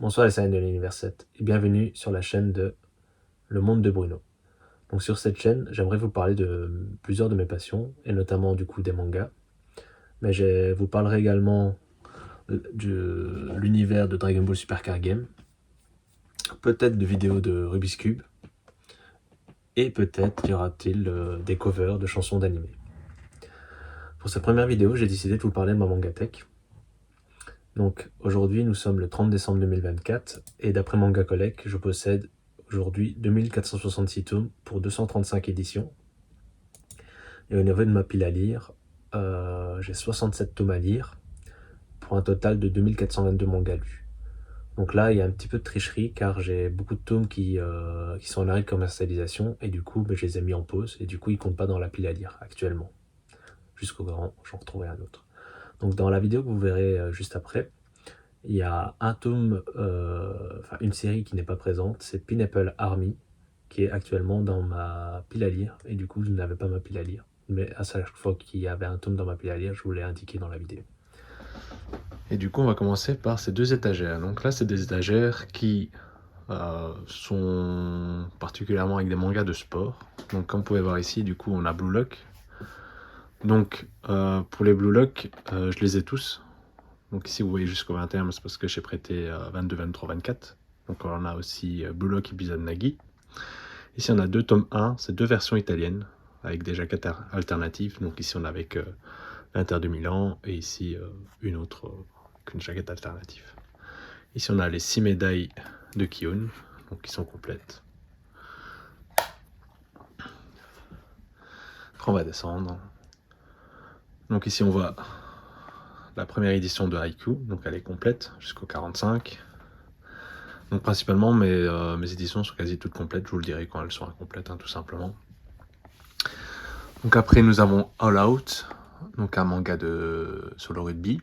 Bonsoir les salins de l'univers 7 et bienvenue sur la chaîne de Le Monde de Bruno. Donc sur cette chaîne, j'aimerais vous parler de plusieurs de mes passions et notamment du coup des mangas. Mais je vous parlerai également de l'univers de Dragon Ball Super Car Game, peut-être de vidéos de Rubik's Cube et peut-être y aura-t-il des covers de chansons d'anime. Pour cette première vidéo, j'ai décidé de vous parler de ma Mangatech. Donc aujourd'hui, nous sommes le 30 décembre 2024 et d'après Manga Collect, je possède aujourd'hui 2466 tomes pour 235 éditions. Et au niveau de ma pile à lire, j'ai 67 tomes à lire pour un total de 2422 mangas lus. Donc là, il y a un petit peu de tricherie car j'ai beaucoup de tomes qui sont en arrêt de commercialisation et du coup, je les ai mis en pause et du coup, ils ne comptent pas dans la pile à lire actuellement. Jusqu'au grand, j'en retrouverai un autre. Donc dans la vidéo que vous verrez juste après, il y a un tome, une série qui n'est pas présente, c'est Pineapple Army, qui est actuellement dans ma pile à lire, et du coup je n'avais pas ma pile à lire. Mais à chaque fois qu'il y avait un tome dans ma pile à lire, je vous l'ai indiqué dans la vidéo. Et du coup on va commencer par ces deux étagères. Donc là c'est des étagères qui sont particulièrement avec des mangas de sport. Donc comme vous pouvez voir ici, du coup on a Blue Lock. Donc pour les Blue Lock, je les ai tous. Donc ici vous voyez jusqu'au 21, c'est parce que j'ai prêté 22, 23, 24. Donc on a aussi Blue Lock épisode Nagi. Ici on a deux tomes 1, c'est deux versions italiennes avec des jaquettes alternatives. Donc ici on a avec l'Inter de Milan et ici une autre qu'une jaquette alternative. Ici on a les 6 médailles de Kiun, donc qui sont complètes. Après on va descendre. Donc ici on voit la première édition de Haikyuu, donc elle est complète jusqu'au 45. Donc principalement mes éditions sont quasi toutes complètes, je vous le dirai quand elles sont incomplètes, tout simplement. Donc après nous avons All Out, donc un manga sur le rugby.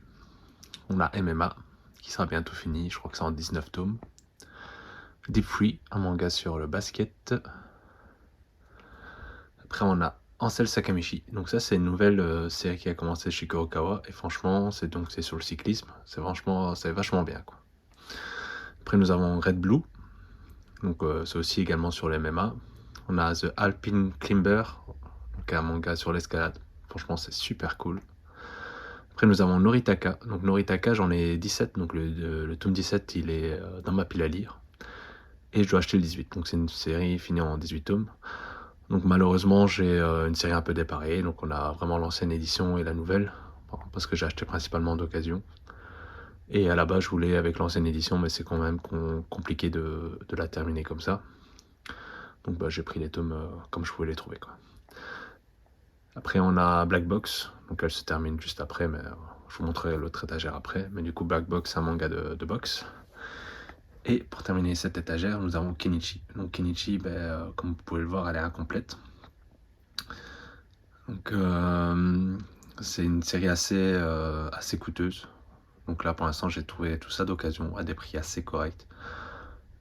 On a MMA qui sera bientôt fini, je crois que c'est en 19 tomes. Deep Free, un manga sur le basket. Après on a Ansel Sakamichi, donc ça c'est une nouvelle série qui a commencé chez Kurokawa et franchement c'est sur le cyclisme, c'est vachement bien quoi. Après nous avons Red Blue, donc c'est aussi également sur le MMA. On a The Alpine Climber, donc un manga sur l'escalade, franchement c'est super cool. Après nous avons Noritaka, donc Noritaka j'en ai 17, donc le tome 17 il est dans ma pile à lire. Et je dois acheter le 18, donc c'est une série finie en 18 tomes. Donc malheureusement j'ai une série un peu déparée, donc on a vraiment l'ancienne édition et la nouvelle, parce que j'ai acheté principalement d'occasion. Et à la base je voulais avec l'ancienne édition, mais c'est quand même compliqué de la terminer comme ça. Donc j'ai pris les tomes comme je pouvais les trouver quoi. Après on a Black Box, donc elle se termine juste après, mais je vous montrerai l'autre étagère après. Mais du coup Black Box c'est un manga de boxe. Et pour terminer cette étagère, nous avons Kenichi. Donc Kenichi, comme vous pouvez le voir, elle est incomplète. Donc c'est une série assez coûteuse. Donc là pour l'instant j'ai trouvé tout ça d'occasion à des prix assez corrects.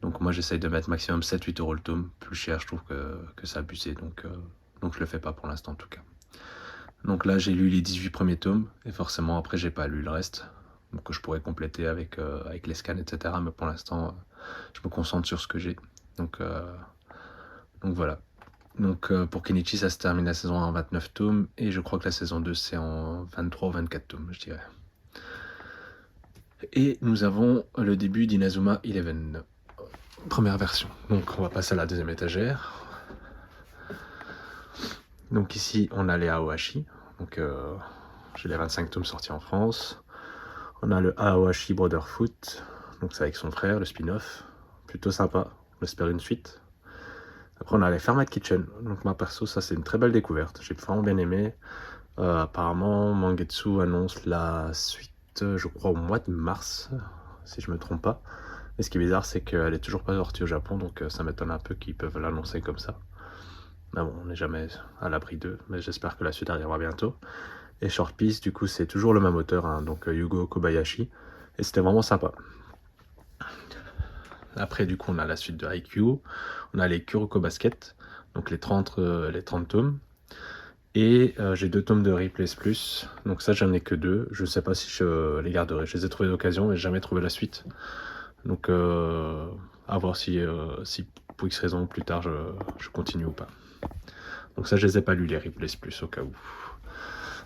Donc moi j'essaye de mettre maximum 7-8 euros le tome. Plus cher je trouve que c'est abusé. Donc je le fais pas pour l'instant en tout cas. Donc là j'ai lu les 18 premiers tomes. Et forcément après j'ai pas lu le reste. Donc je pourrais compléter avec les scans etc. Mais pour l'instant je me concentre sur ce que j'ai. Donc voilà. Donc pour Kenichi ça se termine la saison 1 en 29 tomes. Et je crois que la saison 2 c'est en 23 ou 24 tomes je dirais. Et nous avons le début d'Inazuma 11. Première version. Donc on va passer à la deuxième étagère. Donc ici on a les Aohashi. Donc j'ai les 25 tomes sortis en France. On a le Aohashi Brotherhood. Donc c'est avec son frère, le spin-off. Plutôt sympa, on espère une suite. Après on a les Fermat Kitchen. Donc moi perso ça c'est une très belle découverte. J'ai vraiment bien aimé. Apparemment Mangetsu annonce la suite je crois au mois de mars. Si je me trompe pas. Et ce qui est bizarre c'est qu'elle est toujours pas sortie au Japon. Donc ça m'étonne un peu qu'ils peuvent l'annoncer comme ça. Mais bon on n'est jamais à l'abri d'eux. Mais j'espère que la suite arrivera bientôt. Et Short Piece du coup c'est toujours le même auteur. Donc Yugo Kobayashi. Et c'était vraiment sympa. Après, du coup, on a la suite de Haikyuu. On a les Kuroko Basket, donc les 30 tomes. Et j'ai 2 tomes de Replays Plus. Donc ça, j'en ai que 2. Je ne sais pas si je les garderai. Je les ai trouvés d'occasion, mais j'ai jamais trouvé la suite. Donc à voir si pour X raison plus tard je continue ou pas. Donc ça je les ai pas lus les Ripley's Plus au cas où.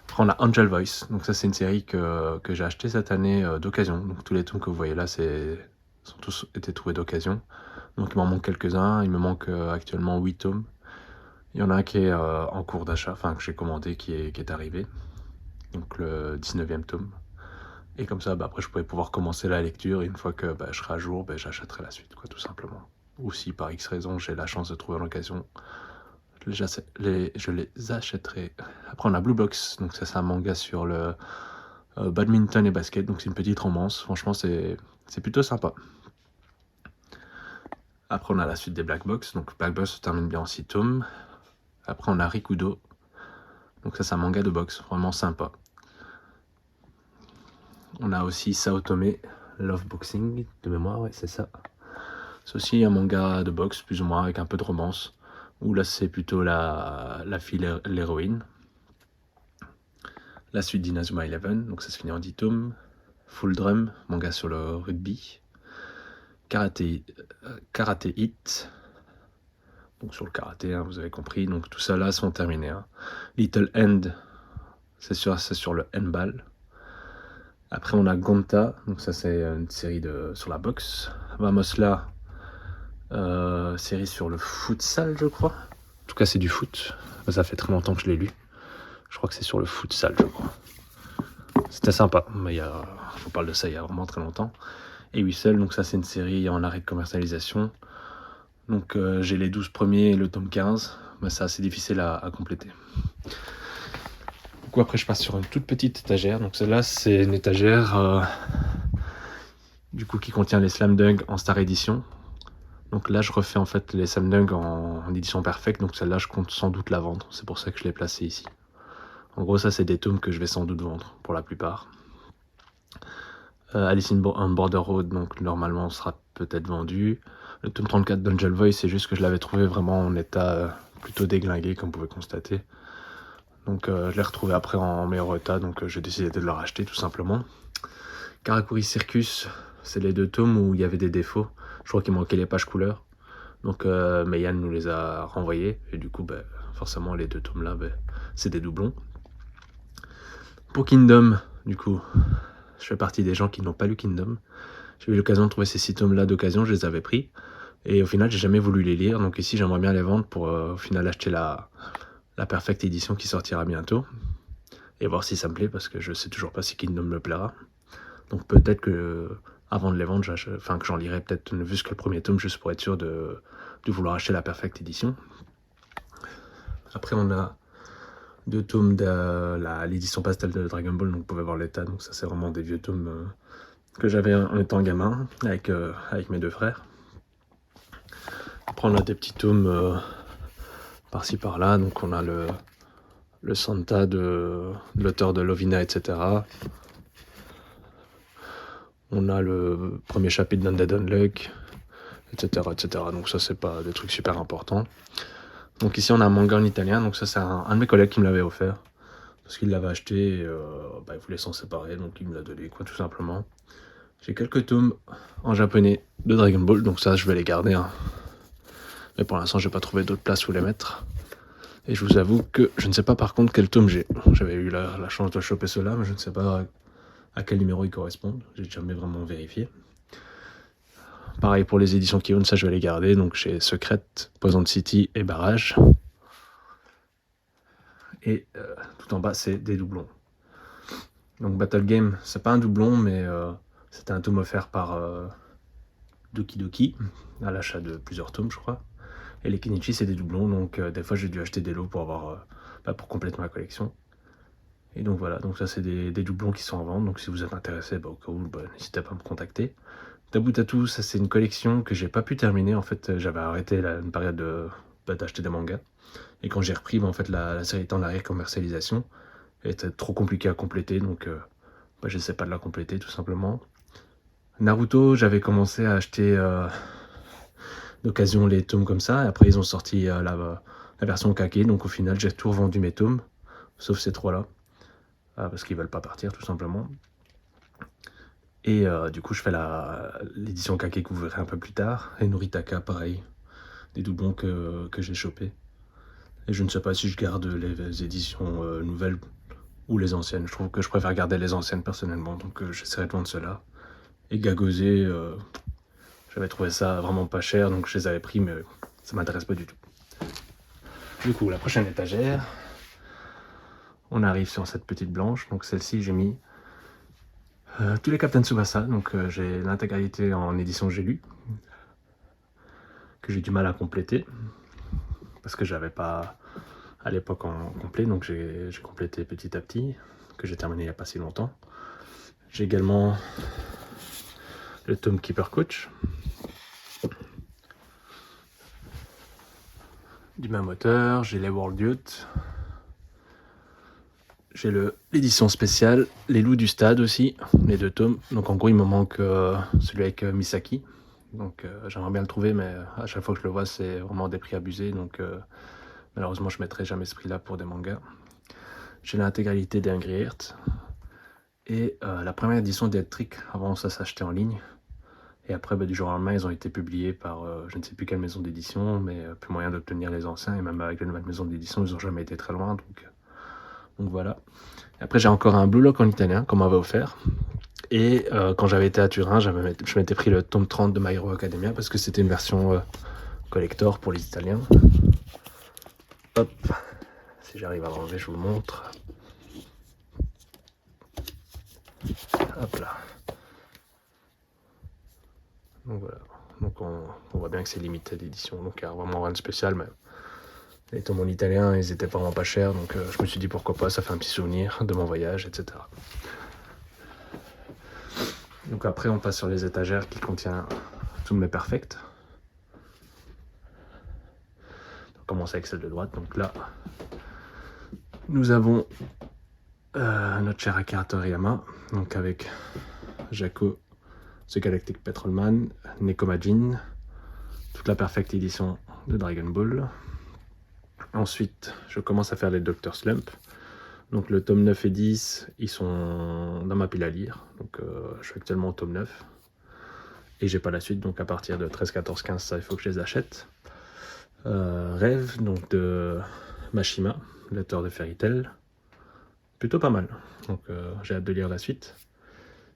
Après on a Angel Voice, donc ça c'est une série que j'ai acheté cette année d'occasion. Donc tous les tomes que vous voyez là sont tous été trouvés d'occasion. Donc il m'en manque quelques-uns, il me manque actuellement 8 tomes. Il y en a un qui est en cours d'achat, enfin que j'ai commandé, qui est arrivé. Donc le 19e tome. Et comme ça, après je pourrais pouvoir commencer la lecture, et une fois que je serai à jour, j'achèterai la suite, quoi, tout simplement. Ou si par X raison j'ai la chance de trouver l'occasion, je les achèterai. Après on a Blue Box, donc ça c'est un manga sur le badminton et basket, donc c'est une petite romance, franchement c'est plutôt sympa. Après on a la suite des Black Box, donc Black Box se termine bien en 6 tomes. Après on a Rikudo, donc ça c'est un manga de boxe, vraiment sympa. On a aussi Sao Tome, Love Boxing, de mémoire, ouais c'est ça. C'est aussi un manga de boxe, plus ou moins, avec un peu de romance, où là c'est plutôt la fille, l'héroïne. La suite d'Inazuma Eleven, donc ça se finit en 10 tomes. Full Drum, manga sur le rugby. Karate Hit, donc sur le karaté, hein, vous avez compris, donc tout ça là sont terminés. Hein. Little End, c'est sur le handball. Après on a Gonta, donc ça c'est une série sur la boxe. Vamos là, série sur le futsal je crois. En tout cas c'est du foot, ça fait très longtemps que je l'ai lu. Je crois que c'est sur le futsal je crois. C'était sympa, mais je vous parle de ça il y a vraiment très longtemps. Et Whistle, donc ça c'est une série en arrêt de commercialisation. Donc j'ai les 12 premiers et le tome 15, mais c'est assez difficile à compléter. Du coup après je passe sur une toute petite étagère, donc celle-là c'est une étagère du coup qui contient les Slam Dunk en Star Edition. Donc là je refais en fait les Slam Dunk en édition perfecte, donc celle-là je compte sans doute la vendre, c'est pour ça que je l'ai placée ici. En gros ça c'est des tomes que je vais sans doute vendre pour la plupart. Alice on Borderroad, donc normalement sera peut-être vendu. Le tome 34 d'Angel Voice, c'est juste que je l'avais trouvé vraiment en état plutôt déglingué, comme vous pouvez constater. Donc je l'ai retrouvé après en meilleur état, donc j'ai décidé de le racheter tout simplement. Karakuri Circus, c'est les 2 tomes où il y avait des défauts. Je crois qu'il manquait les pages couleurs. Donc Meian nous les a renvoyés, et du coup forcément les 2 tomes là, c'est des doublons. Pour Kingdom, du coup, je fais partie des gens qui n'ont pas lu Kingdom. J'ai eu l'occasion de trouver ces 6 tomes là d'occasion, je les avais pris. Et au final, j'ai jamais voulu les lire. Donc ici, j'aimerais bien les vendre pour au final acheter la Perfect Edition qui sortira bientôt. Et voir si ça me plaît, parce que je sais toujours pas si Kingdom me plaira. Donc peut-être que avant de les vendre, que j'en lirai peut-être ne fût-ce que le premier tome, juste pour être sûr de vouloir acheter la Perfect Edition. Après, on a 2 tomes de l'édition pastel de Dragon Ball, donc vous pouvez voir l'état. Donc ça, c'est vraiment des vieux tomes que j'avais en étant gamin, avec mes 2 frères. Après, on a des petits tomes par-ci par-là, donc on a le Santa de l'auteur de Lovina, etc. On a le premier chapitre d'Undead Unluck, etc., etc. Donc ça, c'est pas des trucs super importants. Donc ici, on a un manga en italien, donc ça, c'est un de mes collègues qui me l'avait offert. Parce qu'il l'avait acheté, et, il voulait s'en séparer, donc il me l'a donné, quoi, tout simplement. J'ai quelques tomes en japonais de Dragon Ball, donc ça, je vais les garder. Hein. Mais pour l'instant, j'ai pas trouvé d'autre place où les mettre. Et je vous avoue que je ne sais pas par contre quel tome j'ai. J'avais eu la chance de choper cela, mais je ne sais pas à quel numéro ils correspondent. J'ai jamais vraiment vérifié. Pareil pour les éditions Kion, ça je vais les garder. Donc j'ai Secret, Poison City et Barrage. Et tout en bas, c'est des doublons. Donc Battle Game, c'est pas un doublon, mais c'était un tome offert par Doki Doki, à l'achat de plusieurs tomes, je crois. Et les Kenichi, c'est des doublons, donc des fois j'ai dû acheter des lots pour avoir pour compléter ma collection. Et donc voilà, donc ça c'est des doublons qui sont en vente, donc si vous êtes intéressé, au cas où, n'hésitez pas à me contacter. Tabou Tatou, ça c'est une collection que j'ai pas pu terminer, en fait j'avais arrêté une période d'acheter des mangas. Et quand j'ai repris, en fait la série était en arrêt commercialisation, elle était trop compliquée à compléter, donc j'essaie pas de la compléter tout simplement. Naruto, j'avais commencé à acheter d'occasion les tomes comme ça, et après ils ont sorti la version Kake, donc au final j'ai tout revendu mes tomes, sauf ces 3 là, parce qu'ils veulent pas partir tout simplement. Et du coup, je fais l'édition Kake que vous verrez un peu plus tard. Et Noritaka, pareil, des doublons que j'ai chopés. Et je ne sais pas si je garde les éditions nouvelles ou les anciennes. Je trouve que je préfère garder les anciennes personnellement, donc j'essaierai de vendre cela. Et Gagosé, j'avais trouvé ça vraiment pas cher, donc je les avais pris, mais ça m'intéresse pas du tout. Du coup, la prochaine étagère, on arrive sur cette petite blanche. Donc celle-ci, j'ai mis tous les Captain Tsubasa. Donc j'ai l'intégralité en édition J'ai lu, que j'ai du mal à compléter, parce que j'avais pas à l'époque en complet, donc j'ai complété petit à petit, que j'ai terminé il n'y a pas si longtemps. J'ai également le tome Keeper Coach, du même auteur. J'ai les World Youth, j'ai l'édition spéciale, les Loups du Stade aussi, les 2 tomes. Donc en gros, il me manque celui avec Misaki. Donc j'aimerais bien le trouver, mais à chaque fois que je le vois, c'est vraiment des prix abusés. Donc malheureusement, je ne mettrai jamais ce prix-là pour des mangas. J'ai l'intégralité des Angry Heart. Et la première édition d'Electric, avant ça s'achetait en ligne. Et après, du jour au lendemain, ils ont été publiés par je ne sais plus quelle maison d'édition, mais plus moyen d'obtenir les anciens. Et même avec les nouvelles maisons d'édition, ils n'ont jamais été très loin. Donc voilà. Et après, j'ai encore un Blue Lock en italien qu'on m'avait offert. Et quand j'avais été à Turin, je m'étais pris le tome 30 de My Hero Academia parce que c'était une version collector pour les Italiens. Hop, si j'arrive à l'enlever, je vous le montre. Hop là. Donc voilà. Donc on voit bien que c'est limité d'édition. Donc il n'y a vraiment rien de spécial, mais les tomes en italien, ils étaient vraiment pas chers. Donc je me suis dit pourquoi pas, ça fait un petit souvenir de mon voyage, etc. Donc après, on passe sur les étagères qui contiennent tous mes perfects. On commence avec celle de droite. Donc là, nous avons notre cher Akira Toriyama, donc avec Jaco, The Galactic Petrolman, Nekomajin, toute la perfecte édition de Dragon Ball. Ensuite, je commence à faire les Dr. Slump. Donc le tome 9 et 10, ils sont dans ma pile à lire. Donc je suis actuellement au tome 9. Et j'ai pas la suite, donc à partir de 13, 14, 15, ça, il faut que je les achète. Rêve, donc de Mashima, l'auteur de Fairy Tail. Plutôt pas mal. Donc j'ai hâte de lire la suite.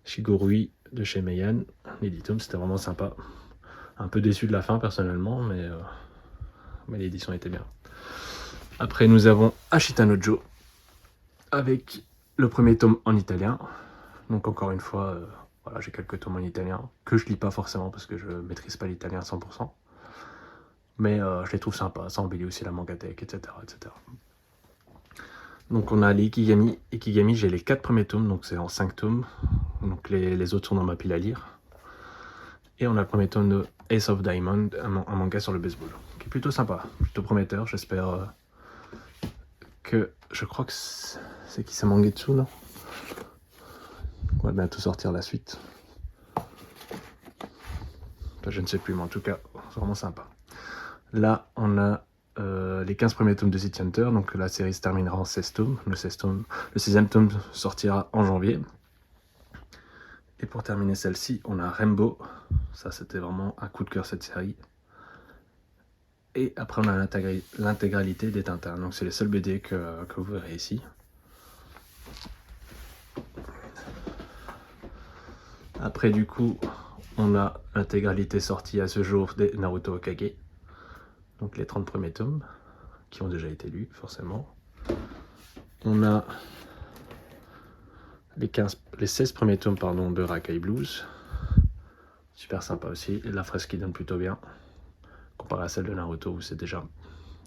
Shigurui de chez Meian, les 10 tomes, c'était vraiment sympa. Un peu déçu de la fin personnellement, mais l'édition était bien. Après, nous avons Ashita no Joe, avec le premier tome en italien. Donc encore une fois, voilà, j'ai quelques tomes en italien, que je lis pas forcément parce que je maîtrise pas l'italien à 100%. Mais je les trouve sympas, ça embellit aussi la mangatech, etc., etc. Donc on a les Ikigami. Ikigami, j'ai les 4 premiers tomes, donc c'est en 5 tomes. Donc les autres sont dans ma pile à lire. Et on a le premier tome de Ace of Diamond, un manga sur le baseball, qui est plutôt sympa, plutôt prometteur. J'espère que... Je crois que c'est qui, c'est Mangetsu, non? On va bientôt sortir la suite. Enfin, je ne sais plus, mais en tout cas, c'est vraiment sympa. Là, on a les 15 premiers tomes de City Hunter, donc la série se terminera en 16 tomes. Le 16e tome sortira en janvier. Et pour terminer celle-ci, on a Rainbow. Ça, c'était vraiment un coup de cœur, cette série. Et après, on a l'intégralité des Tintins. Donc, c'est les seuls BD que vous verrez ici. Après, du coup, on a l'intégralité sortie à ce jour des Naruto Okage. Donc, les 30 premiers tomes, qui ont déjà été lus, forcément. On a les 16 premiers tomes de Rakai Blues. Super sympa aussi. Et la fresque qui donne plutôt bien, comparé à celle de Naruto où c'est déjà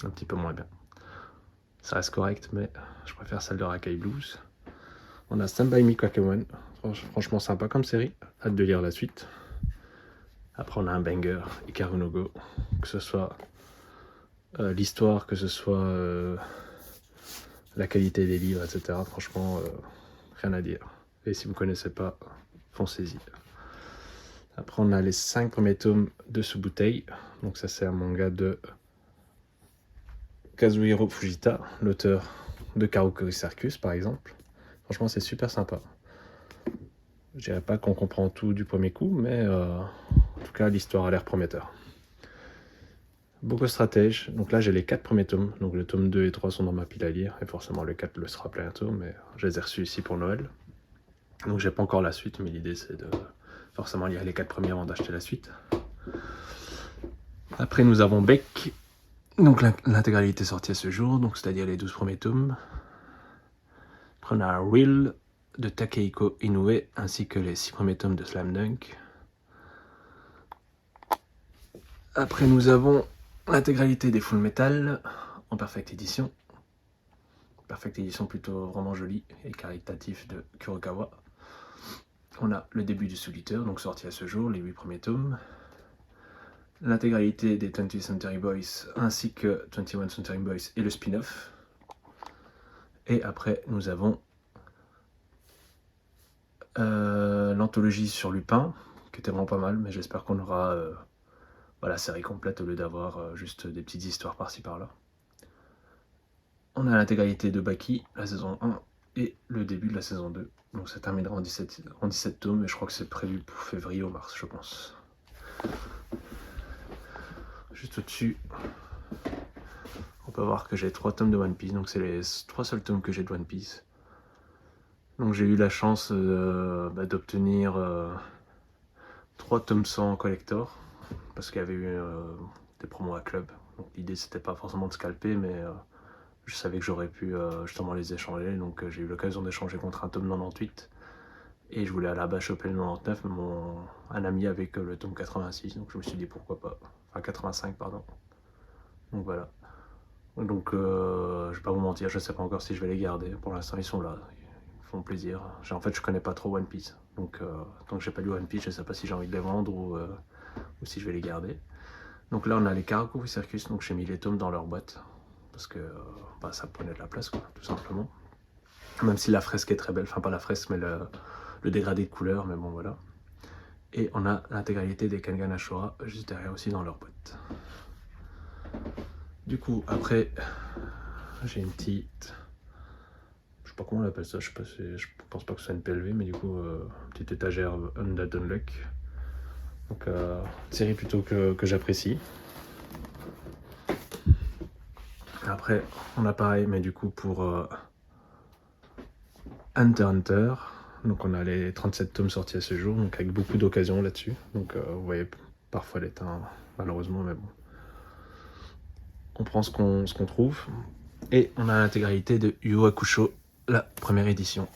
un petit peu moins bien. Ça reste correct, mais je préfère celle de Rakai Blues. On a Stand By Me Kakemon. Franchement sympa comme série. Hâte de lire la suite. Après, on a un banger, Hikaru no Go. Que ce soit l'histoire, que ce soit la qualité des livres, etc. Franchement, rien à dire. Et si vous ne connaissez pas, foncez-y. Après, on a les 5 premiers tomes de Subutei. Donc ça, c'est un manga de Kazuhiro Fujita, l'auteur de Karukuri Circus, par exemple. Franchement, c'est super sympa. Je dirais pas qu'on comprend tout du premier coup, mais en tout cas l'histoire a l'air prometteur. Book of Stratège, donc là j'ai les 4 premiers tomes, donc le tome 2 et 3 sont dans ma pile à lire, et forcément le 4 le sera bientôt, mais je les ai reçus ici pour Noël. Donc j'ai pas encore la suite, mais l'idée c'est de forcément lire les 4 premiers avant d'acheter la suite. Après nous avons Beck, donc l'intégralité sortie à ce jour, donc c'est-à-dire les 12 premiers tomes. Après on a Real de Takehiko Inoue, ainsi que les 6 premiers tomes de Slam Dunk. Après nous avons l'intégralité des Full Metal en Perfect Edition. Perfect Edition plutôt vraiment jolie et caritatif de Kurokawa. On a le début du Soul-Eater, donc sorti à ce jour, les 8 premiers tomes. L'intégralité des 20th Century Boys ainsi que 21 Century Boys et le spin-off. Et après nous avons l'anthologie sur Lupin, qui était vraiment pas mal, mais j'espère qu'on aura la série complète au lieu d'avoir juste des petites histoires par-ci par-là. On a l'intégralité de Baki, la saison 1 et le début de la saison 2. Donc ça terminera en 17 tomes et je crois que c'est prévu pour février ou mars, je pense. Juste au-dessus, on peut voir que j'ai 3 tomes de One Piece, donc c'est les 3 seuls tomes que j'ai de One Piece. Donc j'ai eu la chance d'obtenir 3 tomes 100 collector, parce qu'il y avait eu des promos à club. Donc l'idée c'était pas forcément de scalper, mais je savais que j'aurais pu justement les échanger, donc j'ai eu l'occasion d'échanger contre un tome 98. Et je voulais à la base choper le 99, mais un ami avait que le tome 86, donc je me suis dit pourquoi pas. Enfin 85, pardon. Donc voilà. Donc je vais pas vous mentir, je sais pas encore si je vais les garder. Pour l'instant ils sont là, ils font plaisir. En fait je connais pas trop One Piece, donc tant que j'ai pas lu One Piece, je sais pas si j'ai envie de les vendre ou si je vais les garder. Donc là on a les Karakou Circus, donc j'ai mis les tomes dans leur boîte, parce que ça prenait de la place quoi, tout simplement. Même si la fresque est très belle, enfin pas la fresque mais le dégradé de couleur, mais bon voilà. Et on a l'intégralité des Kengan Ashura juste derrière aussi dans leur boîte. Du coup, après, j'ai une petite... Je sais pas comment on appelle ça, je pense pas que ce soit une PLV, mais du coup, petite étagère Undead Unluck. Donc, une série plutôt que j'apprécie. Après, on a pareil, mais du coup, pour Hunter x Hunter. Donc on a les 37 tomes sortis à ce jour, donc avec beaucoup d'occasions là-dessus. Donc vous voyez parfois les teints, malheureusement, mais bon. On prend ce qu'on trouve. Et on a l'intégralité de Yu Hakusho, la première édition.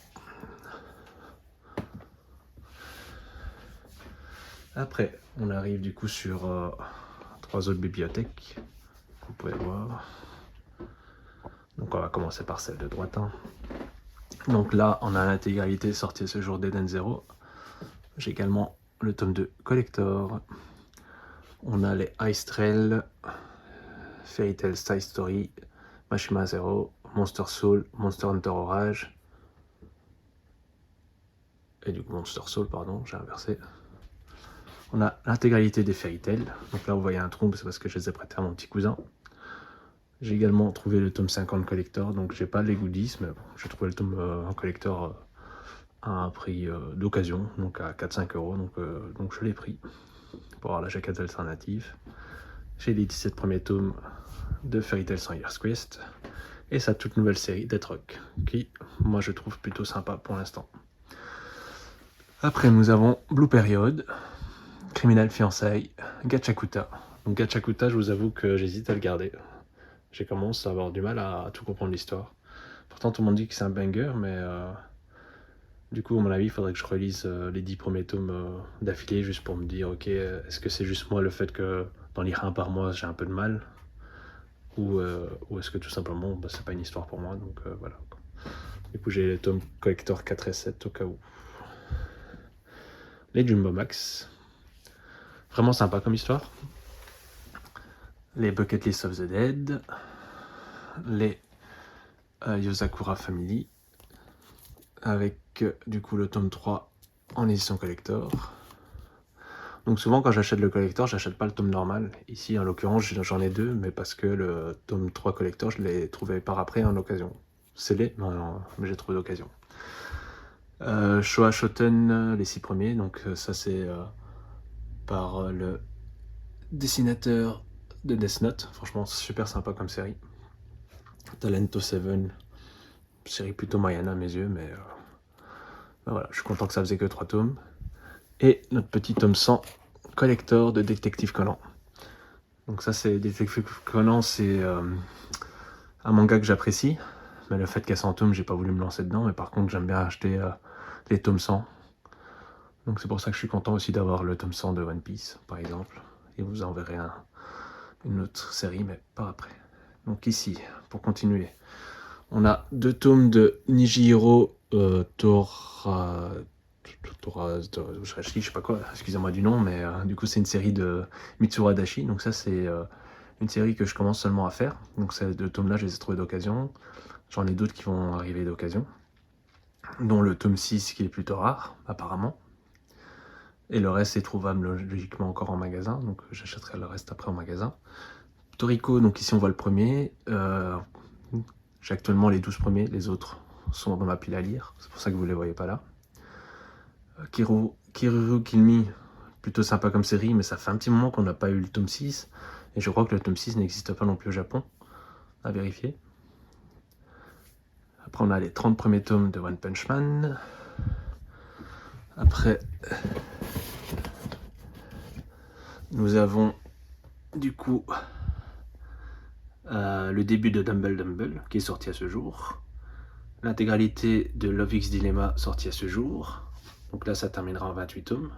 Après, on arrive du coup sur 3 autres bibliothèques. Vous pouvez voir. Donc on va commencer par celle de droite. Donc là, on a l'intégralité sortie ce jour d'Eden Zero. J'ai également le tome 2 Collector. On a les Ice Trail, Fairy Tail Style Story, Mashima Zero, Monster Soul, Monster Hunter Orage. Et du coup Monster Soul, pardon, j'ai inversé. On a l'intégralité des Fairy Tail. Donc là, vous voyez un trou, c'est parce que je les ai prêtés à mon petit cousin. J'ai également trouvé le tome 50 collector, donc j'ai pas les goodies, mais bon, j'ai trouvé le tome en collector à un prix d'occasion, donc à 4-5 euros, donc je l'ai pris pour avoir la jaquette alternative. J'ai les 17 premiers tomes de Fairy Tail 100 Years Quest et sa toute nouvelle série Death Rock, qui moi je trouve plutôt sympa pour l'instant. Après nous avons Blue Period, Criminal Fiançailles, Gachakuta. Donc Gachakuta, je vous avoue que j'hésite à le garder. J'ai commencé à avoir du mal à tout comprendre l'histoire. Pourtant tout le monde dit que c'est un banger, mais du coup à mon avis il faudrait que je relise les 10 premiers tomes d'affilée juste pour me dire ok, est-ce que c'est juste moi le fait que d'en lire un par mois j'ai un peu de mal, ou est-ce que tout simplement c'est pas une histoire pour moi, donc voilà. Du coup j'ai les tomes collector 4 et 7 au cas où. Les Jumbo Max, vraiment sympa comme histoire. Les Bucket List of the Dead, les Yosakura Family, avec du coup le tome 3 en édition collector. Donc souvent quand j'achète le collector, j'achète pas le tome normal. Ici en l'occurrence j'en ai 2, mais parce que le tome 3 collector je l'ai trouvé par après en occasion. Scellé, non, mais j'ai trouvé d'occasion. Showa Shoten, les 6 premiers, donc ça c'est par le dessinateur de Death Note. Franchement, super sympa comme série. Talento 7, série plutôt moyenne à mes yeux, mais voilà, je suis content que ça faisait que 3 tomes. Et notre petit tome 100, collector de Détective Conan. Donc ça, c'est Détective Conan, c'est un manga que j'apprécie, mais le fait qu'elle soit en tome, j'ai pas voulu me lancer dedans, mais par contre, j'aime bien acheter les tomes 100. Donc c'est pour ça que je suis content aussi d'avoir le tome 100 de One Piece, par exemple. Et vous en verrez une autre série, mais pas après. Donc ici, pour continuer, on a 2 tomes de Nijihiro je sais pas quoi, excusez-moi du nom, mais du coup c'est une série de Mitsuru Adachi, donc ça c'est une série que je commence seulement à faire, donc ces 2 tomes là je les ai trouvés d'occasion, j'en ai d'autres qui vont arriver d'occasion, dont le tome 6 qui est plutôt rare apparemment, et le reste est trouvable logiquement encore en magasin, donc j'achèterai le reste après en magasin. Toriko, donc ici on voit le premier, j'ai actuellement les 12 premiers, les autres sont dans ma pile à lire, c'est pour ça que vous ne les voyez pas là. Kiruru Kilmi, plutôt sympa comme série, mais ça fait un petit moment qu'on n'a pas eu le tome 6, et je crois que le tome 6 n'existe pas non plus au Japon, à vérifier. Après on a les 30 premiers tomes de One Punch Man. Après, nous avons du coup le début de Dumble Dumble, qui est sorti à ce jour. L'intégralité de Love X Dilemma sorti à ce jour. Donc là, ça terminera en 28 tomes.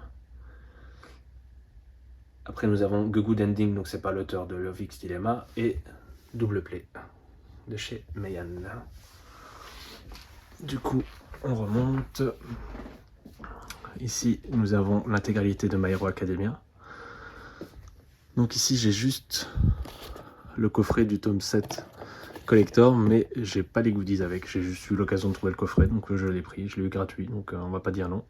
Après, nous avons The Good Ending, donc c'est pas l'auteur de Love X Dilemma, et Double Play de chez Meian. Du coup, on remonte. Ici, nous avons l'intégralité de My Hero Academia. Donc ici, j'ai juste le coffret du tome 7 collector, mais j'ai pas les goodies avec. J'ai juste eu l'occasion de trouver le coffret, donc je l'ai pris. Je l'ai eu gratuit, donc on va pas dire non.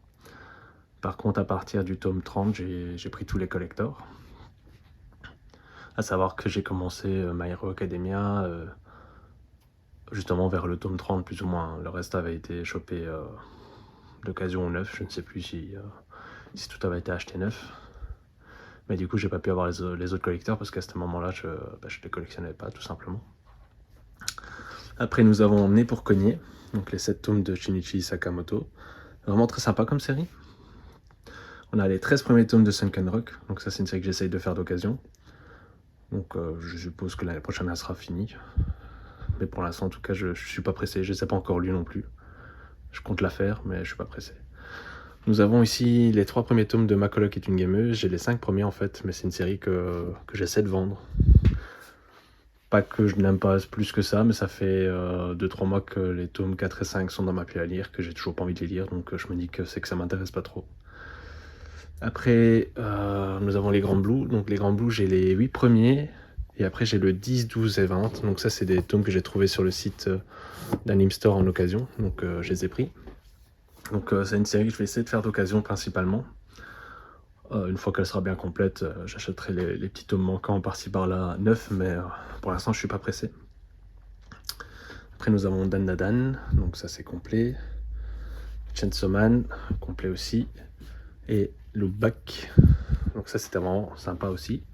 Par contre, à partir du tome 30, j'ai pris tous les collectors. À savoir que j'ai commencé My Hero Academia justement vers le tome 30 plus ou moins. Le reste avait été chopé d'occasion ou neuf, je ne sais plus si tout avait été acheté neuf. Mais du coup, j'ai pas pu avoir les autres collecteurs parce qu'à ce moment-là, je les collectionnais pas tout simplement. Après, nous avons Né pour cogner, donc les 7 tomes de Shinichi Sakamoto. Vraiment très sympa comme série. On a les 13 premiers tomes de Sunken Rock, donc ça c'est une série que j'essaye de faire d'occasion. Donc je suppose que l'année prochaine elle sera finie. Mais pour l'instant en tout cas je suis pas pressé, je ne les ai pas encore lus non plus. Je compte la faire mais je suis pas pressé. Nous avons ici les 3 premiers tomes de Ma coloc est une gameuse, j'ai les 5 premiers en fait, mais c'est une série que j'essaie de vendre. Pas que je n'aime pas plus que ça, mais ça fait 2-3 mois que les tomes 4 et 5 sont dans ma pile à lire, que j'ai toujours pas envie de les lire, donc je me dis que c'est que ça m'intéresse pas trop. Après, nous avons les Grands Blues. Donc les Grands Blues, j'ai les 8 premiers. Et après, j'ai le 10, 12 et 20. Donc ça, c'est des tomes que j'ai trouvés sur le site d'Anime Store en occasion. Donc je les ai pris. Donc c'est une série que je vais essayer de faire d'occasion principalement. Une fois qu'elle sera bien complète, j'achèterai les petits tomes manquants par-ci par-là neufs. Mais pour l'instant, je suis pas pressé. Après, nous avons Dan Dadan. Donc ça, c'est complet. Chainsaw Man, complet aussi. Et Look Back, donc ça c'était vraiment sympa aussi.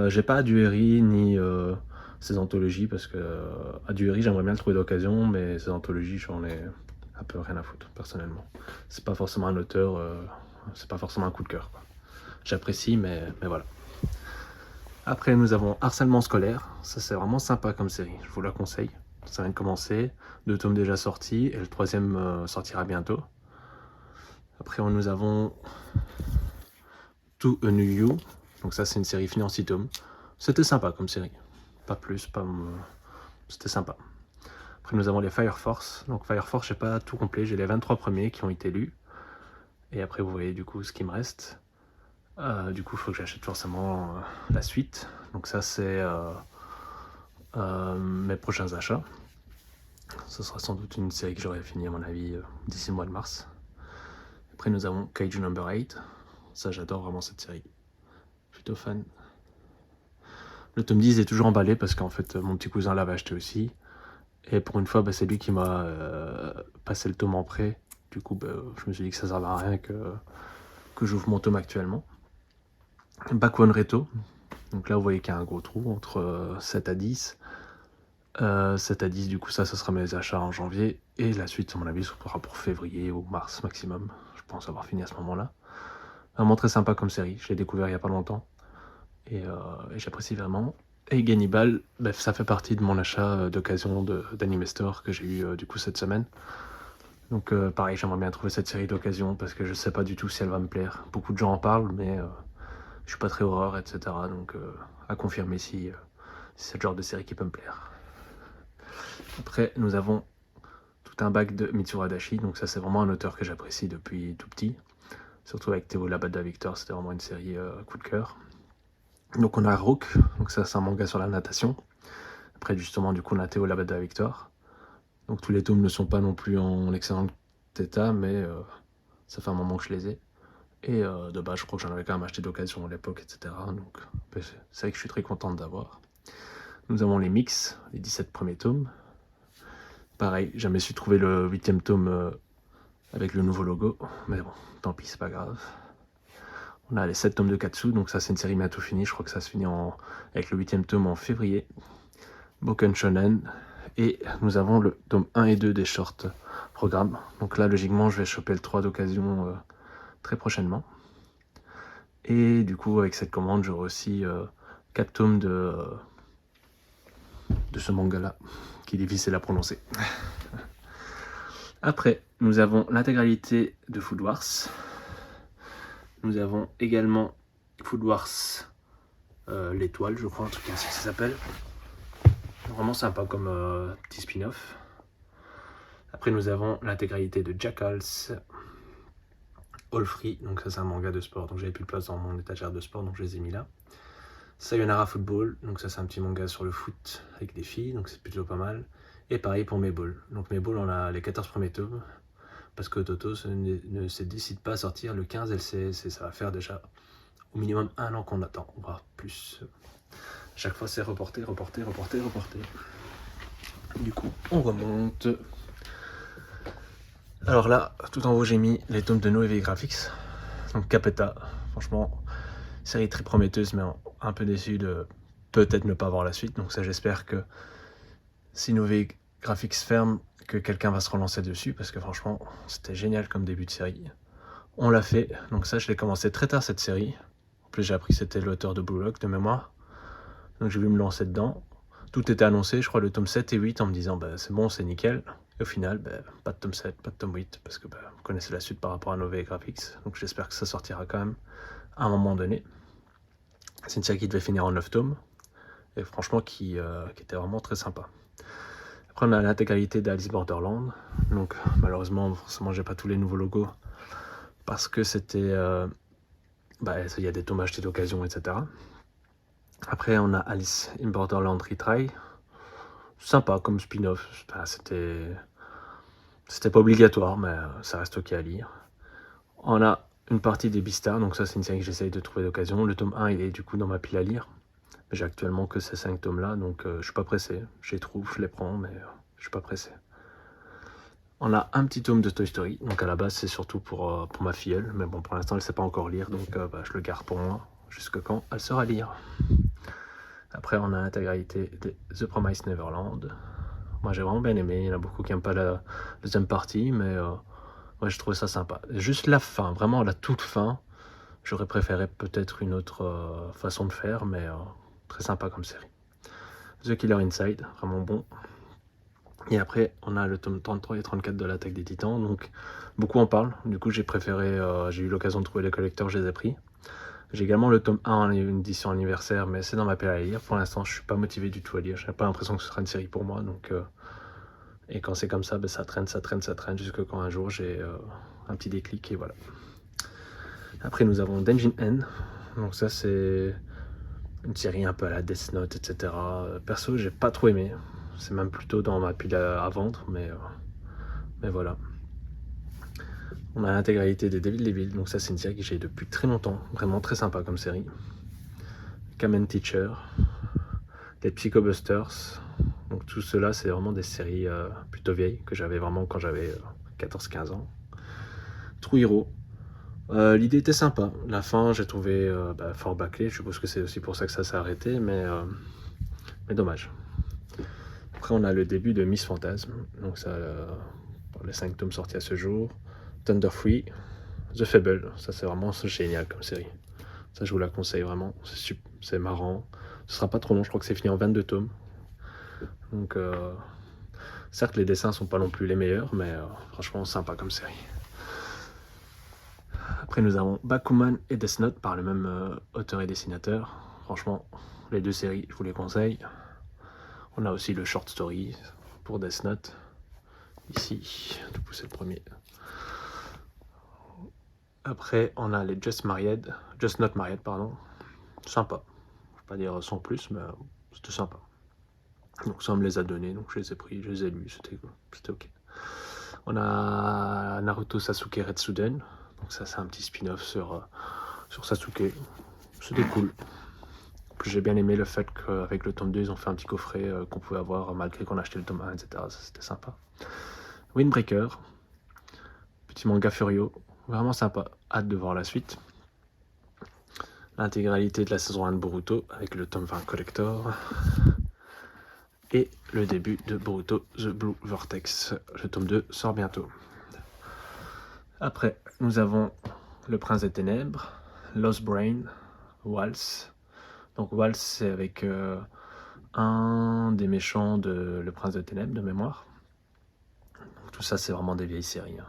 J'ai pas Adueri ni ces anthologies parce que Adueri j'aimerais bien le trouver d'occasion, mais ces anthologies j'en ai un peu rien à foutre personnellement. C'est pas forcément un auteur, c'est pas forcément un coup de cœur. J'apprécie mais voilà. Après nous avons Harcèlement scolaire, ça c'est vraiment sympa comme série, je vous la conseille. Ça vient de commencer, 2 tomes déjà sortis et le 3e sortira bientôt. Après nous avons To a New You, donc ça c'est une série finie en 6 tomes. C'était sympa comme série, pas plus, c'était sympa. Après nous avons les Fire Force, donc Fire Force j'ai pas tout complet, j'ai les 23 premiers qui ont été lus. Et après vous voyez du coup ce qui me reste. Du coup il faut que j'achète forcément la suite, donc ça c'est mes prochains achats. Ce sera sans doute une série que j'aurai fini à mon avis d'ici le mois de mars. Après nous avons Kaiju Number 8, ça j'adore vraiment cette série, plutôt fan. Le tome 10 est toujours emballé parce qu'en fait mon petit cousin l'avait acheté aussi. Et pour une fois c'est lui qui m'a passé le tome en prêt du coup, je me suis dit que ça servait à rien que j'ouvre mon tome actuellement. Back One Reto. Donc là, vous voyez qu'il y a un gros trou entre 7 à 10. 7 à 10, du coup, ça sera mes achats en janvier. Et la suite, à mon avis, sera pour février ou mars maximum. Je pense avoir fini à ce moment-là. Vraiment très sympa comme série. Je l'ai découvert il n'y a pas longtemps. Et j'apprécie vraiment. Et Gannibal, ça fait partie de mon achat d'occasion d'Anime Store que j'ai eu du coup cette semaine. Donc pareil, j'aimerais bien trouver cette série d'occasion parce que je sais pas du tout si elle va me plaire. Beaucoup de gens en parlent, mais je suis pas très horreur, etc. Donc à confirmer si c'est le genre de série qui peut me plaire. Après, nous avons tout un bac de Mitsuru Adachi. Donc ça, c'est vraiment un auteur que j'apprécie depuis tout petit. Surtout avec Théo Labada Victor, c'était vraiment une série coup de cœur. Donc on a Rook, donc ça c'est un manga sur la natation. Après justement du coup on a Théo Labada Victor. Donc tous les tomes ne sont pas non plus en excellent état, mais ça fait un moment que je les ai. Et de base je crois que j'en avais quand même acheté d'occasion à l'époque, etc. Donc c'est vrai que je suis très contente d'avoir. Nous avons les mix, les 17 premiers tomes. Pareil, jamais su trouver le 8e tome avec le nouveau logo, mais bon, tant pis, c'est pas grave. On a les 7 tomes de Katsu, donc ça c'est une série bientôt finie, je crois que ça se finit avec le 8e tome en février. Boken Shonen, et nous avons le tome 1 et 2 des short programmes. Donc là logiquement je vais choper le 3 d'occasion très prochainement. Et du coup avec cette commande j'aurai aussi 4 tomes de ce manga là, qui est difficile à prononcer. Après nous avons l'intégralité de Food Wars. Nous avons également Food Wars l'étoile, je crois, un truc ainsi que ça s'appelle. Vraiment sympa comme petit spin-off. Après nous avons l'intégralité de Jackals All Free, donc ça c'est un manga de sport, donc j'avais plus de place dans mon étagère de sport, donc je les ai mis là. Sayonara Football, donc ça c'est un petit manga sur le foot avec des filles, donc c'est plutôt pas mal. Et pareil pour Mayball. Donc Mayball on a les 14 premiers tomes, parce que Toto ne se décide pas à sortir le 15 LCS, et ça va faire déjà au minimum 1 an qu'on attend, voire plus. Chaque fois c'est reporté. Du coup on remonte. Alors là, tout en haut j'ai mis les tomes de Noévé Graphics. Donc Capeta, franchement, série très prometteuse, mais un peu déçu de peut-être ne pas voir la suite. Donc ça j'espère que si Noévé Graphics ferme, que quelqu'un va se relancer dessus, parce que franchement c'était génial comme début de série. On l'a fait, donc ça je l'ai commencé très tard cette série. En plus j'ai appris que c'était l'auteur de Blue Lock de mémoire. Donc j'ai voulu me lancer dedans. Tout était annoncé, je crois le tome 7 et 8 en me disant c'est bon, c'est nickel. Et au final, pas de tome 7, pas de tome 8, parce que vous connaissez la suite par rapport à Noévé Graphics. Donc j'espère que ça sortira quand même à un moment donné. C'est une série qui devait finir en 9 tomes. Et franchement qui était vraiment très sympa. Après on a l'intégralité d'Alice Borderland. Donc malheureusement, forcément j'ai pas tous les nouveaux logos. Parce que c'était... il y a des tomes achetés d'occasion, etc. Après on a Alice in Borderland Retry. Sympa comme spin-off. C'était pas obligatoire, mais ça reste ok à lire. On a une partie des Beastars, donc ça c'est une série que j'essaye de trouver d'occasion. Le tome 1 il est du coup dans ma pile à lire. J'ai actuellement que ces 5 tomes là, donc je suis pas pressé. Je les trouve, je les prends, mais je suis pas pressé. On a un petit tome de Toy Story, donc à la base c'est surtout pour ma filleule, mais bon pour l'instant elle sait pas encore lire, donc je le garde pour moi, jusque quand elle saura lire. Après on a l'intégralité de The Promised Neverland. Moi j'ai vraiment bien aimé, il y en a beaucoup qui n'aiment pas la deuxième partie, mais moi j'ai trouvé ça sympa. Juste la fin, vraiment la toute fin, j'aurais préféré peut-être une autre façon de faire, mais très sympa comme série. The Killer Inside, vraiment bon. Et après on a le tome 33 et 34 de l'Attaque des Titans, donc beaucoup en parlent, du coup j'ai préféré, j'ai eu l'occasion de trouver les collecteurs, je les ai pris. J'ai également le tome 1 en édition anniversaire, mais c'est dans ma pile à lire. Pour l'instant, je suis pas motivé du tout à lire. J'ai pas l'impression que ce sera une série pour moi. Donc, et quand c'est comme ça, ça traîne, jusque quand un jour j'ai un petit déclic et voilà. Après, nous avons Denjin N. Donc ça, c'est une série un peu à la Death Note, etc. Perso, j'ai pas trop aimé. C'est même plutôt dans ma pile à vendre, mais voilà. On a l'intégralité des Devil Devil, donc ça c'est une série que j'ai depuis très longtemps, vraiment très sympa comme série. Kamen Teacher, des Psycho Busters, donc tout cela c'est vraiment des séries plutôt vieilles que j'avais vraiment quand j'avais 14-15 ans. True Hero. L'idée était sympa. La fin, j'ai trouvé fort bâclé. Je suppose que c'est aussi pour ça que ça s'est arrêté, mais dommage. Après, on a le début de Miss Phantasme. Donc ça, les 5 tomes sortis à ce jour. Thunder Free, The Fable. Ça, c'est vraiment génial comme série. Ça, je vous la conseille vraiment. C'est marrant. Ce sera pas trop long. Je crois que c'est fini en 22 tomes. Donc, certes, les dessins sont pas non plus les meilleurs, mais franchement, sympa comme série. Après, nous avons Bakuman et Death Note par le même auteur et dessinateur. Franchement, les deux séries, je vous les conseille. On a aussi le short story pour Death Note. Ici, du coup, c'est le premier. Après, on a les Just Not Married, pardon. Sympa. Je vais pas dire sans plus, mais c'était sympa. Donc ça, on me les a donnés, donc je les ai pris, je les ai lus, c'était ok. On a Naruto Sasuke Retsuden. Donc ça, c'est un petit spin-off sur Sasuke. C'était cool. Puis j'ai bien aimé le fait qu'avec le tome 2, ils ont fait un petit coffret qu'on pouvait avoir malgré qu'on achetait le tome 1, etc. Ça, c'était sympa. Windbreaker. Petit manga Furio. Vraiment sympa. Hâte de voir la suite. L'intégralité de la saison 1 de Boruto avec le tome 20 Collector. Et le début de Boruto The Blue Vortex. Le tome 2 sort bientôt. Après, nous avons Le Prince des Ténèbres, Lost Brain, Waltz. Donc Waltz, c'est avec un des méchants de Le Prince des Ténèbres, de mémoire. Donc, tout ça, c'est vraiment des vieilles séries. Hein.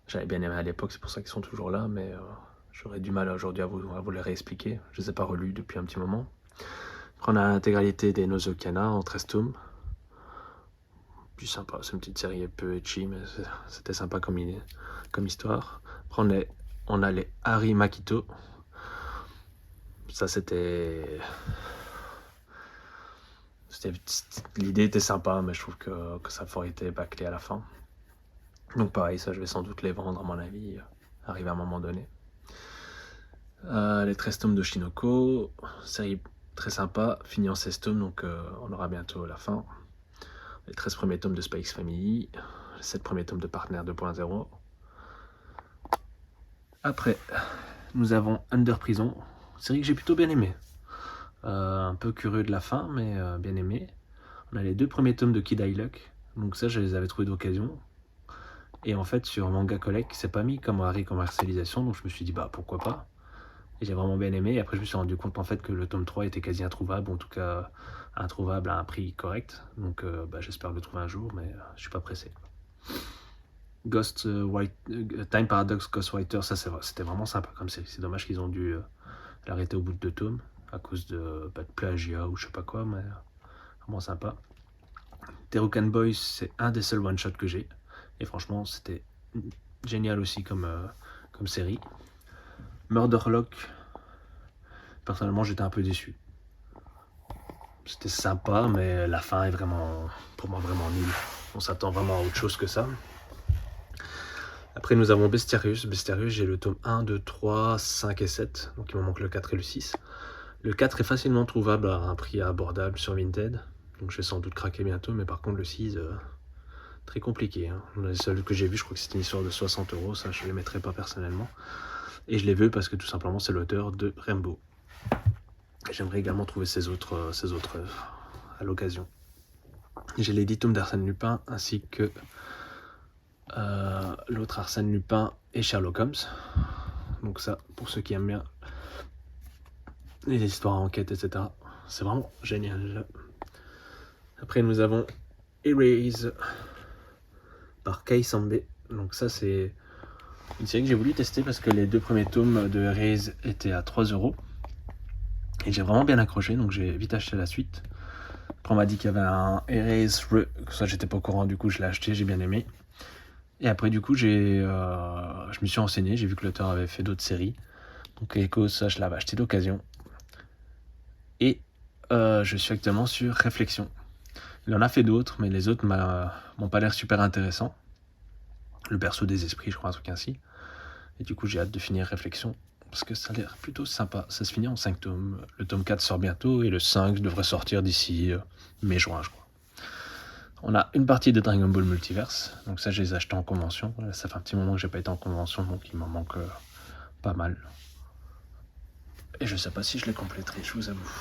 J'avais bien aimé à l'époque, c'est pour ça qu'ils sont toujours là, mais j'aurais du mal aujourd'hui à vous les réexpliquer. Je ne les ai pas relus depuis un petit moment. Après, on a l'intégralité des Nozokana en 13 tomes. Plus sympa, c'est une petite série un peu etchi, mais c'était sympa comme histoire. Après, on a les Hari Makito. Ça, l'idée était sympa, mais je trouve que ça aurait été bâclé à la fin. Donc pareil, ça, je vais sans doute les vendre, à mon avis, arriver à un moment donné. Les 13 tomes de Shinoko, série très sympa, finie en 16 tomes, donc on aura bientôt la fin. Les 13 premiers tomes de Spy X Family, les 7 premiers tomes de Partner 2.0. Après, nous avons Under Prison, série que j'ai plutôt bien aimée. Un peu curieux de la fin, mais bien aimé. On a les 2 premiers tomes de Kid Luck, donc ça, je les avais trouvés d'occasion. Et en fait, sur Manga Collect, c'est pas mis comme arrêt commercialisation, donc je me suis dit, bah pourquoi pas. Et j'ai vraiment bien aimé. Et après, je me suis rendu compte en fait que le tome 3 était quasi introuvable, en tout cas introuvable à un prix correct. Donc j'espère le trouver un jour, mais je suis pas pressé. Time Paradox Ghostwriter, ça c'était vraiment sympa comme série. C'est dommage qu'ils ont dû l'arrêter au bout de 2 tomes à cause de plagiat ou je sais pas quoi, mais vraiment sympa. Terukan Boys, c'est un des seuls one-shots que j'ai. Et franchement, c'était génial aussi comme série. Murderlock, personnellement, j'étais un peu déçu. C'était sympa, mais la fin est vraiment, pour moi, vraiment nulle. On s'attend vraiment à autre chose que ça. Après, nous avons Bestiarius. Bestiarius, j'ai le tome 1, 2, 3, 5 et 7. Donc, il me manque le 4 et le 6. Le 4 est facilement trouvable à un prix abordable sur Vinted. Donc, je vais sans doute craquer bientôt. Mais par contre, le 6, très compliqué. Hein. Les seuls que j'ai vu, je crois que c'était une histoire de 60 €. Ça, je ne les mettrai pas personnellement. Et je les veux parce que tout simplement, c'est l'auteur de Rainbow. J'aimerais également trouver ses autres œuvres à l'occasion. J'ai les 10 tomes d'Arsène Lupin ainsi que l'autre Arsène Lupin et Sherlock Holmes. Donc ça, pour ceux qui aiment bien les histoires à enquête, etc. C'est vraiment génial. Après, nous avons Erase par Kei Sambe. Donc ça, c'est une série que j'ai voulu tester parce que les 2 premiers tomes de Erase étaient à 3 €. Et j'ai vraiment bien accroché, donc j'ai vite acheté la suite. Après, on m'a dit qu'il y avait un Erase, ça j'étais pas au courant, du coup je l'ai acheté, j'ai bien aimé. Et après, du coup, je me suis renseigné, j'ai vu que l'auteur avait fait d'autres séries. Donc, Echo, ça, je l'avais acheté d'occasion. Et je suis actuellement sur Réflexion. Il en a fait d'autres, mais les autres m'ont pas l'air super intéressants. Le berceau des esprits, je crois, un truc ainsi. Et du coup, j'ai hâte de finir Réflexion, parce que ça a l'air plutôt sympa. Ça se finit en 5 tomes. Le tome 4 sort bientôt, et le 5 devrait sortir d'ici mai-juin, je crois. On a une partie de Dragon Ball Multiverse, donc ça je les ai achetés en convention. Ça fait un petit moment que j'ai pas été en convention, donc il m'en manque pas mal. Et je sais pas si je les compléterai, je vous avoue.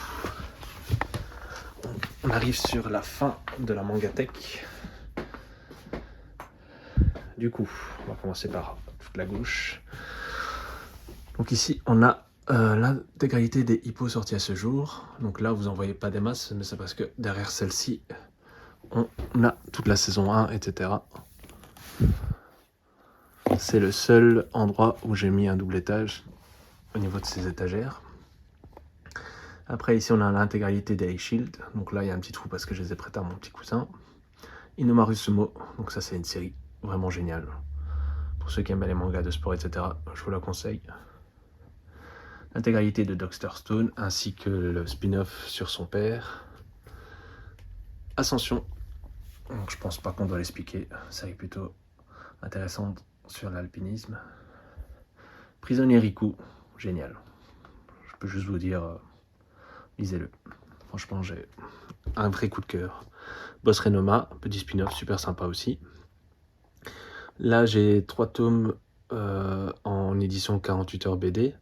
On arrive sur la fin de la Mangatech. Du coup, on va commencer par toute la gauche. Donc ici, on a l'intégralité des hippos sortis à ce jour. Donc là, vous en voyez pas des masses, mais c'est parce que derrière celle-ci, on a toute la saison 1, etc. C'est le seul endroit où j'ai mis un double étage au niveau de ces étagères. Après, ici, on a l'intégralité des Shield. Donc là, il y a un petit trou parce que je les ai prêtés à mon petit cousin. Inomaru Sumo. Donc ça, c'est une série vraiment géniale. Pour ceux qui aiment les mangas de sport, etc., je vous la conseille. L'intégralité de Dr. Stone, ainsi que le spin-off sur son père. Ascension. Donc je pense pas qu'on doit l'expliquer. Série plutôt intéressante sur l'alpinisme. Prisonnier Riku. Génial. Je peux juste vous dire, lisez-le. Franchement, j'ai un vrai coup de cœur. Boss Renoma, petit spin-off, super sympa aussi. Là, j'ai 3 tomes en édition 48 heures BD.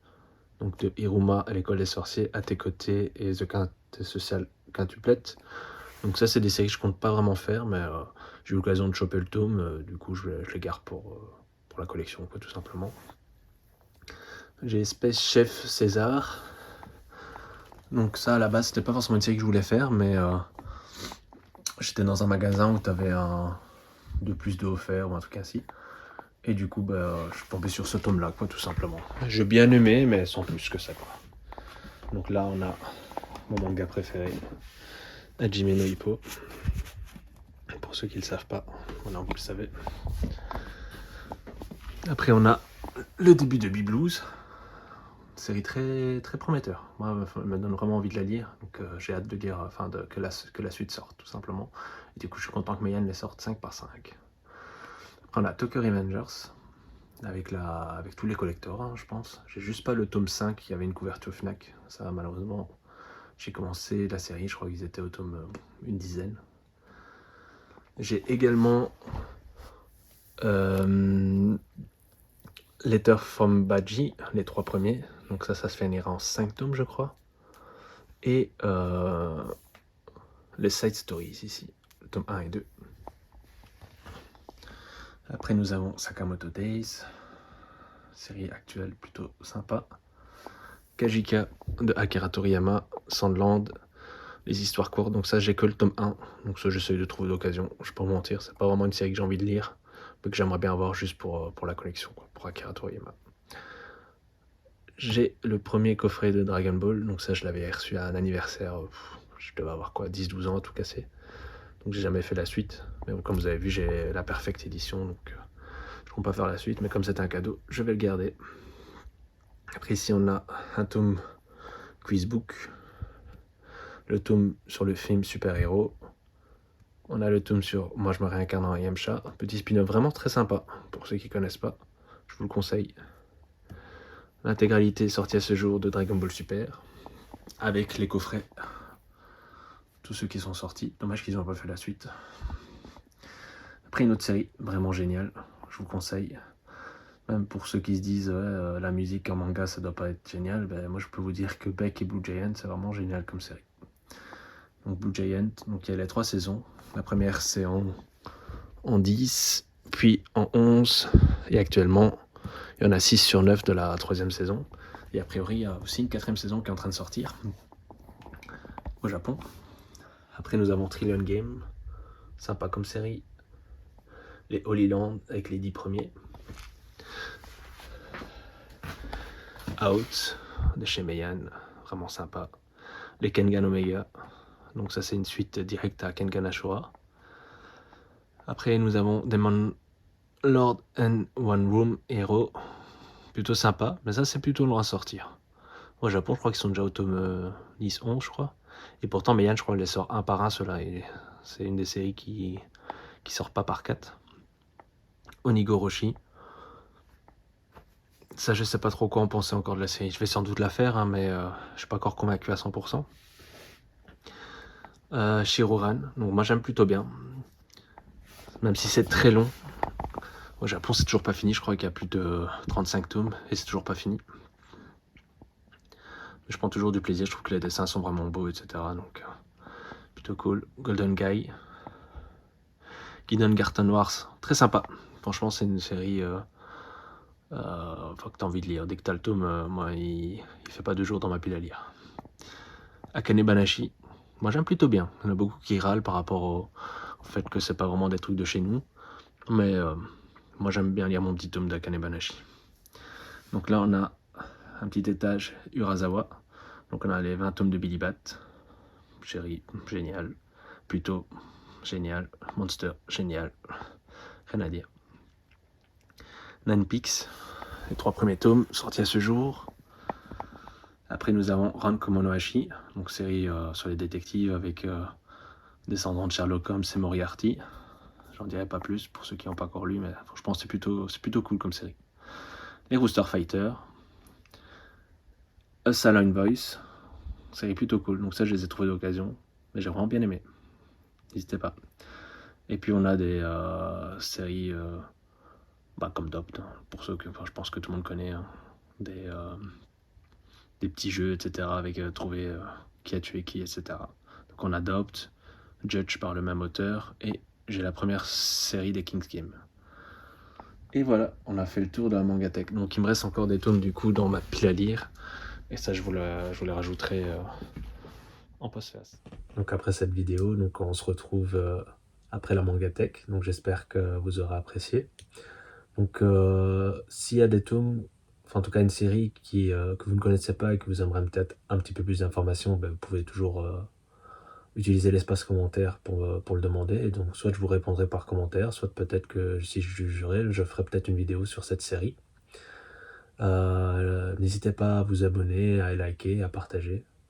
Donc de Iruma à l'école des sorciers, à tes côtés et The Quintessential Quintuplette. Donc ça, c'est des séries que je compte pas vraiment faire, mais j'ai eu l'occasion de choper le tome, du coup je les garde pour la collection, quoi, tout simplement. J'ai Space Chef César. Donc ça, à la base, c'était pas forcément une série que je voulais faire, mais j'étais dans un magasin où t'avais un 2+2 offert ou un truc ainsi. Et du coup, je suis tombé sur ce tome-là, quoi, tout simplement. J'ai bien aimé, mais sans plus que ça, quoi. Donc là, on a mon manga préféré, Hajime no Ippo. Pour ceux qui ne le savent pas, maintenant vous le savez. Après, on a le début de B-Blues. Série très, très prometteur. Moi, elle me donne vraiment envie de la lire. Donc j'ai hâte de lire, que la suite sorte, tout simplement. Et du coup, je suis content que Meian les sorte 5 par 5. Après, on a Tokyo Revengers. Avec tous les collectors, hein, je pense. J'ai juste pas le tome 5, il y avait une couverture Fnac. Ça, malheureusement, j'ai commencé la série, je crois qu'ils étaient au tome une dizaine. J'ai également Letter from Baji, les 3 premiers. Donc ça se finira en 5 tomes, je crois. Et les Side Stories ici, le tome 1 et 2. Après, nous avons Sakamoto Days, série actuelle plutôt sympa. Kajika de Akira Toriyama, Sandland, les histoires courtes. Donc ça, j'ai que le tome 1. Donc ça, j'essaye de trouver l'occasion. Je peux pas mentir, c'est pas vraiment une série que j'ai envie de lire, mais que j'aimerais bien avoir juste pour la collection, quoi, pour Akira Toriyama. J'ai le premier coffret de Dragon Ball. Donc ça, je l'avais reçu à un anniversaire. Je devais avoir quoi, 10-12 ans à tout casser. Donc j'ai jamais fait la suite. Mais bon, comme vous avez vu, j'ai la Perfect Edition. Donc je compte pas faire la suite. Mais comme c'est un cadeau, je vais le garder. Après ici, on a un tome Quizbook. Le tome sur le film Super Héros. On a le tome sur Moi je me réincarne en Yamcha. Un petit spin-off vraiment très sympa. Pour ceux qui connaissent pas, je vous le conseille. L'intégralité sortie à ce jour de Dragon Ball Super. Avec les coffrets. Tous ceux qui sont sortis. Dommage qu'ils n'ont pas fait la suite. Après une autre série vraiment géniale. Je vous conseille. Même pour ceux qui se disent la musique en manga ça doit pas être génial. Moi je peux vous dire que Beck et Blue Giant c'est vraiment génial comme série. Donc Blue Giant, donc il y a les 3 saisons. La première c'est en 10, puis en 11, et actuellement il y en a 6 sur 9 de la 3e saison. Et a priori il y a aussi une 4e saison qui est en train de sortir au Japon. Après nous avons Trillion Game, sympa comme série. Les Holy Land avec les 10 premiers. Out de chez Meian, vraiment sympa. Les Kengan Omega, donc ça c'est une suite directe à Kengan Ashura. Après nous avons Demon Lord and One Room Hero, plutôt sympa, mais ça c'est plutôt loin à sortir. Au Japon je crois qu'ils sont déjà au tome 10-11 je crois, et pourtant Meian je crois les sort un par un ceux-là, et c'est une des séries qui sort pas par 4. Onigoroshi. Ça, je sais pas trop quoi en penser encore de la série. Je vais sans doute la faire, hein, mais je suis pas encore convaincu à 100%. Shiroran, donc moi j'aime plutôt bien. même si c'est très long. Au Japon, c'est toujours pas fini. Je crois qu'il y a plus de 35 tomes et c'est toujours pas fini. Mais je prends toujours du plaisir. Je trouve que les dessins sont vraiment beaux, etc. Donc, plutôt cool. Golden Guy. Kindergarten Wars. Très sympa. Franchement, c'est une série que t'as envie de lire. Dès que t'as le tome, moi, il fait pas 2 jours dans ma pile à lire. Akane Banashi. Moi, j'aime plutôt bien. Il y en a beaucoup qui râlent par rapport au fait que c'est pas vraiment des trucs de chez nous. Mais moi, j'aime bien lire mon petit tome d'Akane Banashi. Donc là, on a un petit étage Urasawa. Donc on a les 20 tomes de Billy Bat. Chérie, génial. Plutôt, génial. Monster, génial. Rien à dire. Nanpix, les 3 premiers tomes sortis à ce jour. Après, nous avons Ranko Monohashi, donc série sur les détectives avec descendants de Sherlock Holmes et Moriarty. J'en dirai pas plus pour ceux qui n'ont pas encore lu, mais je pense que c'est plutôt cool comme série. Les Rooster Fighters, A Salon Voice, série plutôt cool. Donc ça, je les ai trouvés d'occasion, mais j'ai vraiment bien aimé. N'hésitez pas. Et puis on a des séries comme Dopt, pour ceux que je pense que tout le monde connaît, hein. Des petits jeux, etc. avec trouver qui a tué qui, etc. Donc on a Dopt, Judge par le même auteur, et j'ai la première série des King's Game. Et voilà, on a fait le tour de la Mangatech. Donc il me reste encore des tomes du coup dans ma pile à lire. Et ça, je vous les rajouterai en post-face. Donc après cette vidéo, donc on se retrouve après la Mangatech. Donc j'espère que vous aurez apprécié. Donc s'il y a des tomes, enfin en tout cas une série que vous ne connaissez pas et que vous aimeriez peut-être un petit peu plus d'informations, vous pouvez toujours utiliser l'espace commentaire pour le demander. Et donc soit je vous répondrai par commentaire, soit peut-être que si je jugerai, je ferai peut-être une vidéo sur cette série. N'hésitez pas à vous abonner, à liker, à partager.